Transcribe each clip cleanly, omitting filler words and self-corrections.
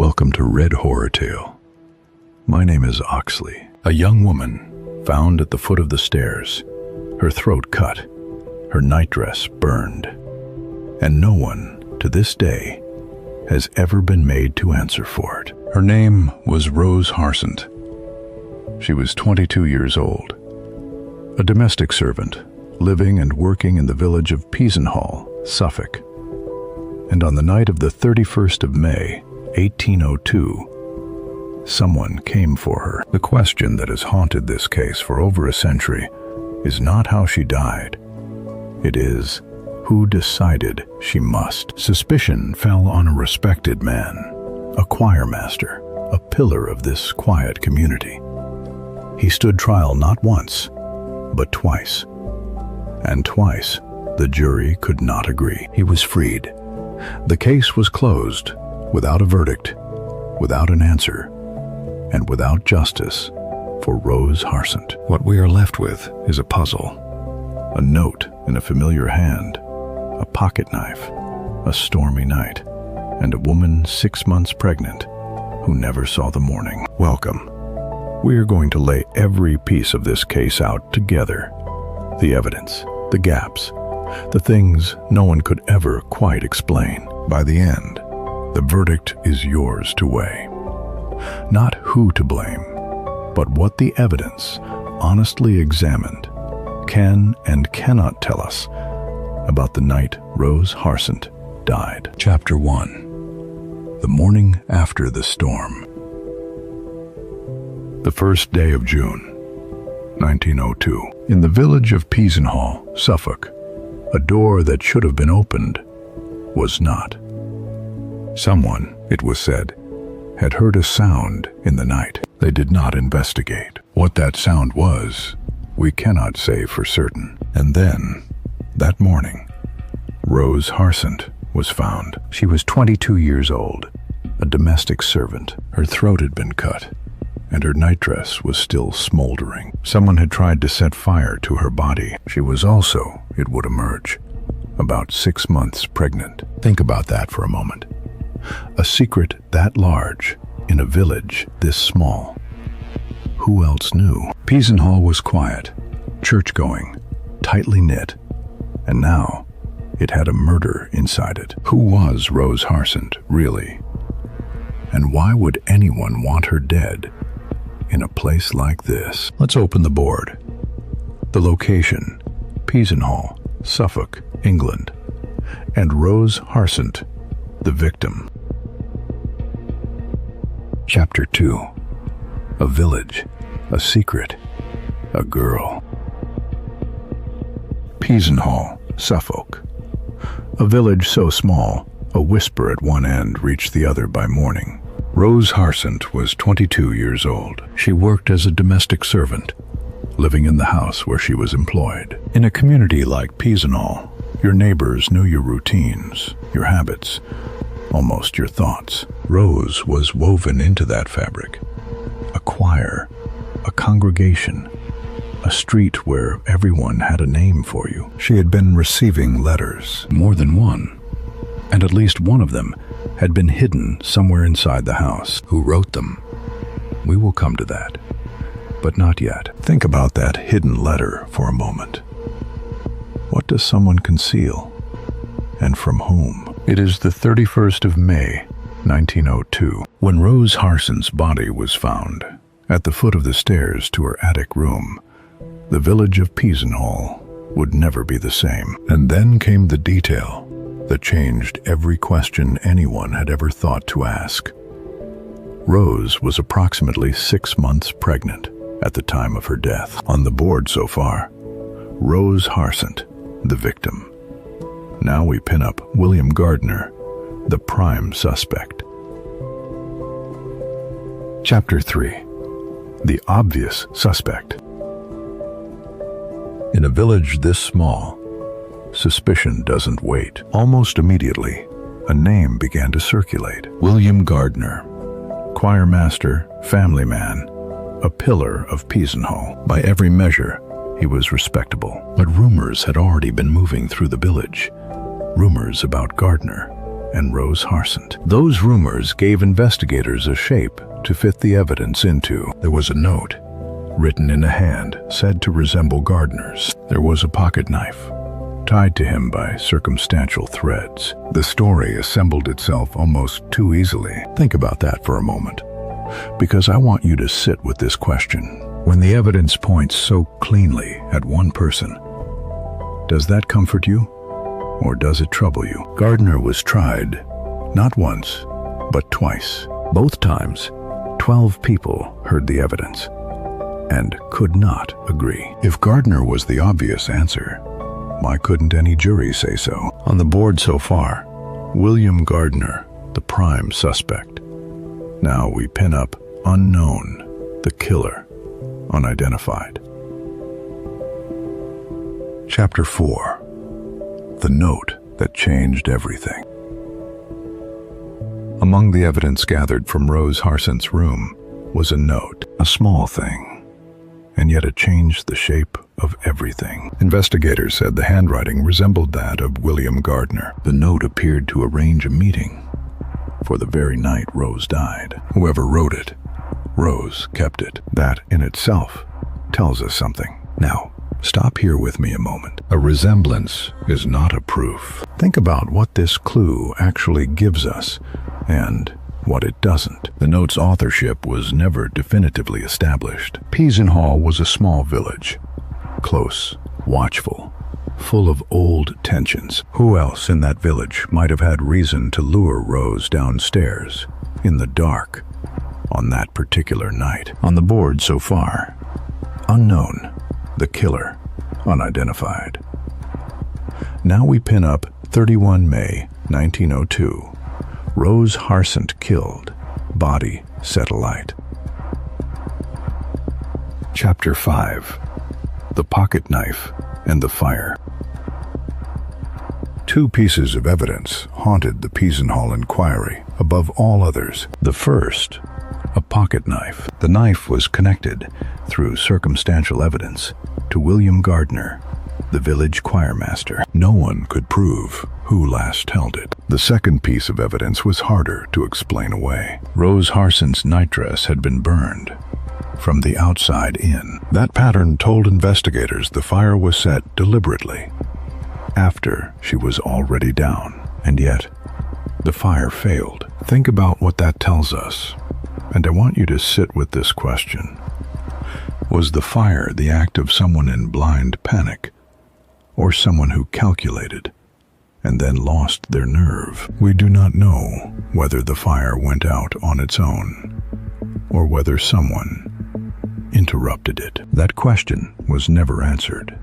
Welcome to Red Horror Tale. My name is Oxley. A young woman found at the foot of the stairs, her throat cut, her nightdress burned, and no one, to this day, has ever been made to answer for it. Her name was Rose Harsent. She was 22 years old, a domestic servant, living and working in the village of Peasenhall, Suffolk. And on the night of the 31st of May, 1802, someone came for her. The question that has haunted this case for over a century is not how she died. It is, who decided she must? Suspicion fell on a respected man, a choirmaster, a pillar of this quiet community. He stood trial not once, but twice. And twice, the jury could not agree. He was freed. The case was closed, without a verdict, without an answer, and without justice for Rose Harsent. What we are left with is a puzzle, a note in a familiar hand, a pocket knife, a stormy night, and a woman 6 months pregnant who never saw the morning. Welcome. We are going to lay every piece of this case out together. The evidence, the gaps, the things no one could ever quite explain. By the end, the verdict is yours to weigh. Not who to blame, but what the evidence, honestly examined, can and cannot tell us about the night Rose Harsent died. Chapter 1. The morning after the storm. The first day of June, 1902. In the village of Peasenhall, Suffolk, a door that should have been opened was not. Someone, it was said, had heard a sound in the night. They did not investigate. What that sound was, we cannot say for certain. And then, that morning, Rose Harsent was found. She was 22 years old, a domestic servant. Her throat had been cut, and her nightdress was still smouldering. Someone had tried to set fire to her body. She was also, it would emerge, about 6 months pregnant. Think about that for a moment. A secret that large in a village this small. Who else knew? Peasenhall was quiet, church-going, tightly knit, and now it had a murder inside it. Who was Rose Harsent, really? And why would anyone want her dead in a place like this? Let's open the board. The location, Peasenhall, Suffolk, England, and Rose Harsent, the victim. Chapter 2. A village, a secret, a girl. Peasenhall, Suffolk. A village so small, a whisper at one end reached the other by morning. Rose Harsent was 22 years old. She worked as a domestic servant, living in the house where she was employed. In a community like Peasenhall, your neighbors knew your routines, your habits, almost your thoughts. Rose was woven into that fabric. A choir, a congregation, a street where everyone had a name for you. She had been receiving letters, more than one, and at least one of them had been hidden somewhere inside the house. Who wrote them? We will come to that, but not yet. Think about that hidden letter for a moment. What does someone conceal, and from whom? It is the 31st of May, 1902, when Rose Harsent's body was found at the foot of the stairs to her attic room. The village of Peasenhall would never be the same. And then came the detail that changed every question anyone had ever thought to ask. Rose was approximately 6 months pregnant at the time of her death. On the board so far, Rose Harsent, the victim. Now we pin up William Gardiner, the prime suspect. Chapter 3. The obvious suspect. In a village this small, suspicion doesn't wait. Almost immediately, a name began to circulate. William Gardiner, choirmaster, family man, a pillar of Peasenhall. By every measure, he was respectable. But rumors had already been moving through the village. Rumors about Gardiner, and Rose Harsent. Those rumors gave investigators a shape to fit the evidence into. There was a note, written in a hand, said to resemble Gardiner's. There was a pocket knife, tied to him by circumstantial threads. The story assembled itself almost too easily. Think about that for a moment, because I want you to sit with this question. When the evidence points so cleanly at one person, does that comfort you, or does it trouble you? Gardiner was tried, not once, but twice. Both times, 12 people heard the evidence and could not agree. If Gardiner was the obvious answer, why couldn't any jury say so? On the board so far, William Gardiner, the prime suspect. Now we pin up unknown, the killer, unidentified. Chapter 4. The note that changed everything. Among the evidence gathered from Rose Harsent's room was a note, a small thing, and yet it changed the shape of everything. Investigators said the handwriting resembled that of William Gardiner. The note appeared to arrange a meeting for the very night Rose died. Whoever wrote it, Rose kept it. That in itself tells us something. Now, stop here with me a moment. A resemblance is not a proof. Think about what this clue actually gives us and what it doesn't. The note's authorship was never definitively established. Peasenhall was a small village, close, watchful, full of old tensions. Who else in that village might have had reason to lure Rose downstairs in the dark on that particular night? On the board so far, unknown, the killer, unidentified. Now we pin up 31 May 1902. Rose Harsent killed, body set alight. Chapter 5. The pocket knife and the fire. Two pieces of evidence haunted the Peasenhall inquiry above all others. The first, a pocket knife. The knife was connected, through circumstantial evidence, to William Gardiner, the village choirmaster. No one could prove who last held it. The second piece of evidence was harder to explain away. Rose Harsent's nightdress had been burned from the outside in. That pattern told investigators the fire was set deliberately, after she was already down. And yet, the fire failed. Think about what that tells us, and I want you to sit with this question. Was the fire the act of someone in blind panic, or someone who calculated and then lost their nerve? We do not know whether the fire went out on its own, or whether someone interrupted it. That question was never answered,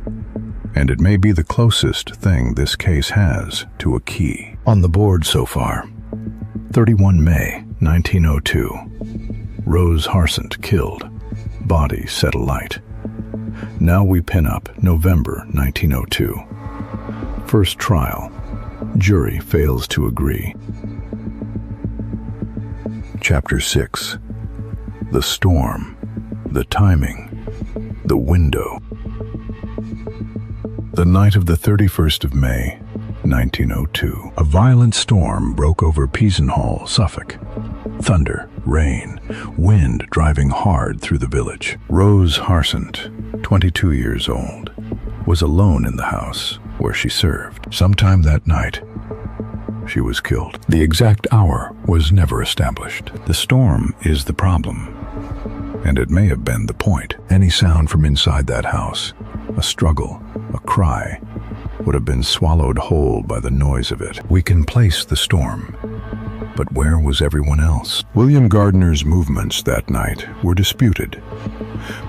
and it may be the closest thing this case has to a key. On the board so far, 31 May 1902. Rose Harsent killed, body set alight. Now we pin up November 1902. First trial. Jury fails to agree. Chapter 6. The storm, the timing, the window. The night of the 31st of May, 1902. A violent storm broke over Peasenhall, Suffolk. Thunder, rain, wind driving hard through the village. Rose Harsent, 22 years old, was alone in the house where she served. Sometime that night, she was killed. The exact hour was never established. The storm is the problem, and it may have been the point. Any sound from inside that house, a struggle, a cry, would have been swallowed whole by the noise of it. We can place the storm, but where was everyone else? William Gardiner's movements that night were disputed,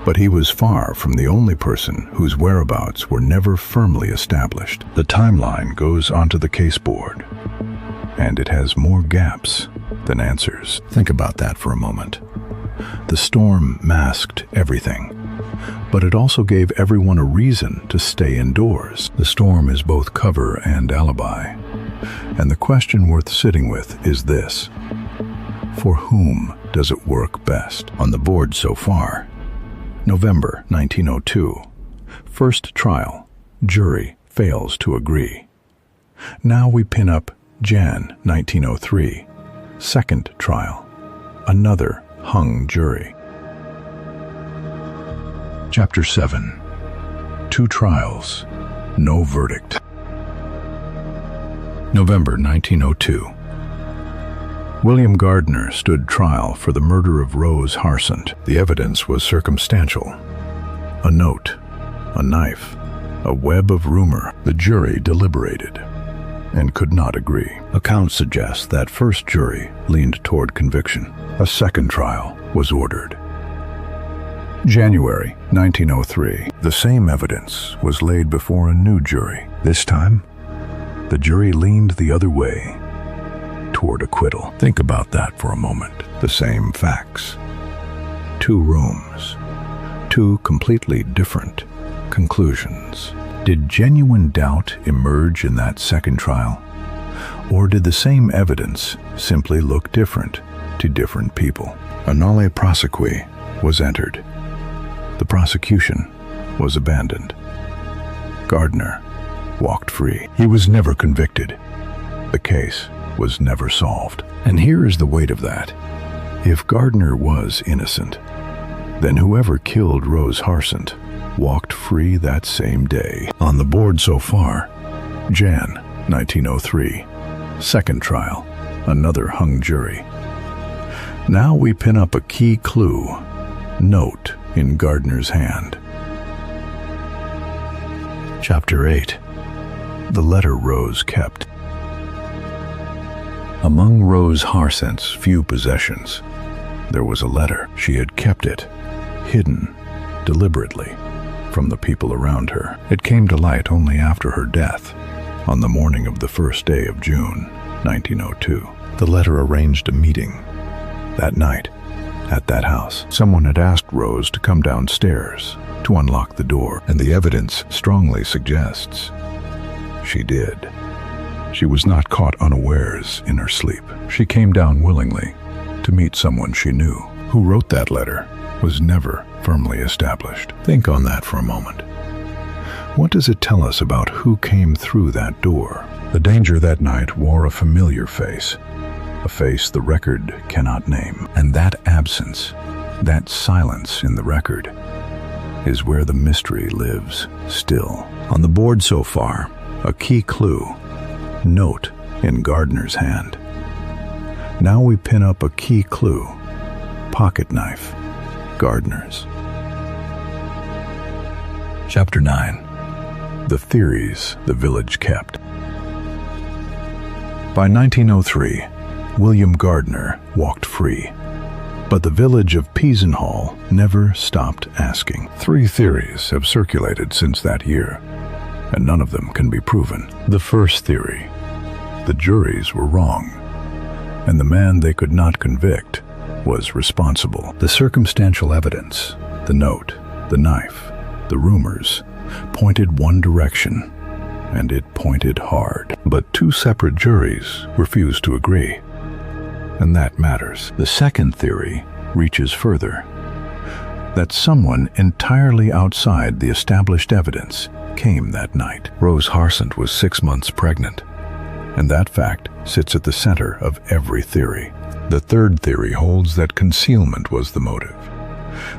but he was far from the only person whose whereabouts were never firmly established. The timeline goes onto the case board, and it has more gaps than answers. Think about that for a moment. The storm masked everything, but it also gave everyone a reason to stay indoors. The storm is both cover and alibi. And the question worth sitting with is this: for whom does it work best? On the board so far, November 1902. First trial. Jury fails to agree. Now we pin up Jan 1903, second trial, another hung jury. Chapter 7. Two trials, no verdict. November 1902. William Gardiner stood trial for the murder of Rose Harsent. The evidence was circumstantial. A note, a knife, a web of rumor. The jury deliberated and could not agree. Accounts suggest that first jury leaned toward conviction. A second trial was ordered. January 1903. The same evidence was laid before a new jury. This time, the jury leaned the other way, toward acquittal. Think about that for a moment. The same facts. Two rooms. Two completely different conclusions. Did genuine doubt emerge in that second trial? Or did the same evidence simply look different to different people? A nolle prosequi was entered. The prosecution was abandoned. Gardiner walked free. He was never convicted. The case was never solved. And here is the weight of that. If Gardiner was innocent, then whoever killed Rose Harsent walked free that same day. On the board so far, Jan 1903, second trial, another hung jury. Now we pin up a key clue, note in Gardiner's hand. Chapter 8. The letter Rose kept. Among Rose Harsent's few possessions, there was a letter. She had kept it, hidden, deliberately, from the people around her. It came to light only after her death, on the morning of the first day of June, 1902. The letter arranged a meeting that night at that house. Someone had asked Rose to come downstairs to unlock the door, and the evidence strongly suggests she did. She was not caught unawares in her sleep. She came down willingly to meet someone she knew. Who wrote that letter was never firmly established. Think on that for a moment. What does it tell us about who came through that door? The danger that night wore a familiar face, a face the record cannot name. And that absence, that silence in the record, is where the mystery lives still. On the board so far, a key clue, note in Gardiner's hand. Now we pin up a key clue, pocket knife, Gardiner's. Chapter 9. The theories the village kept. By 1903, William Gardiner walked free, but the village of Peasenhall never stopped asking. 3 theories have circulated since that year, and none of them can be proven. The first theory: the juries were wrong, and the man they could not convict was responsible. The circumstantial evidence, the note, the knife, the rumors, pointed one direction, and it pointed hard. But 2 separate juries refused to agree, and that matters. The second theory reaches further, that someone entirely outside the established evidence came that night. Rose Harsent was 6 months pregnant, and that fact sits at the center of every theory. The third theory holds that concealment was the motive,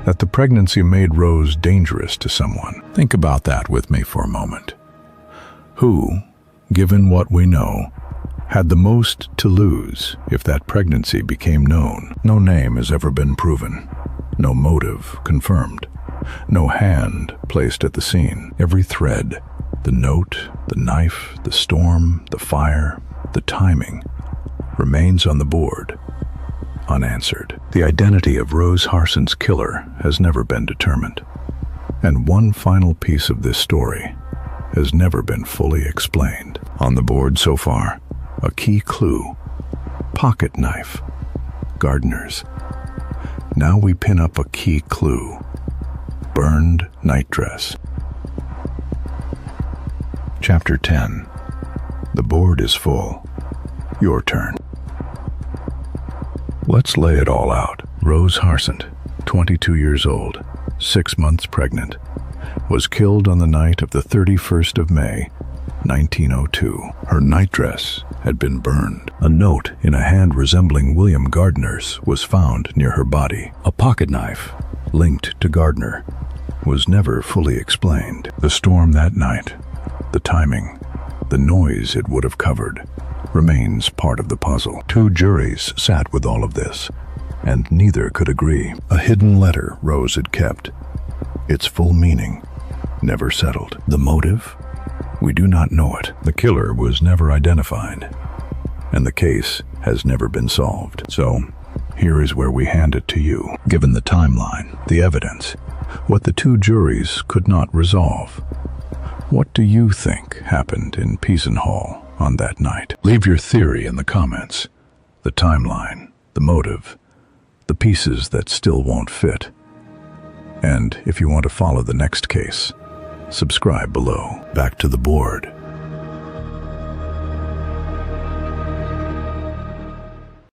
that the pregnancy made Rose dangerous to someone. Think about that with me for a moment. Who, given what we know, had the most to lose if that pregnancy became known? No name has ever been proven, no motive confirmed, no hand placed at the scene. Every thread, the note, the knife, the storm, the fire, the timing, remains on the board, unanswered. The identity of Rose Harsent's killer has never been determined, and one final piece of this story has never been fully explained. On the board so far, a key clue, pocket knife, Gardiner's. Now we pin up a key clue, burned nightdress. Chapter 10. The board is full. Your turn. Let's lay it all out. Rose Harsent, 22 years old, 6 months pregnant, was killed on the night of the 31st of May, 1902. Her nightdress had been burned. A note in a hand resembling William Gardiner's was found near her body. A pocket knife linked to Gardiner was never fully explained. The storm that night, the timing, the noise it would have covered, remains part of the puzzle. Two juries sat with all of this, and neither could agree. A hidden letter Rose had kept, its full meaning never settled. The motive? We do not know it. The killer was never identified, and the case has never been solved. So, here is where we hand it to you. Given the timeline, the evidence, what the two juries could not resolve, what do you think happened in Peasenhall on that night? Leave your theory in the comments. The timeline, the motive, the pieces that still won't fit. And if you want to follow the next case, subscribe below. Back to the board.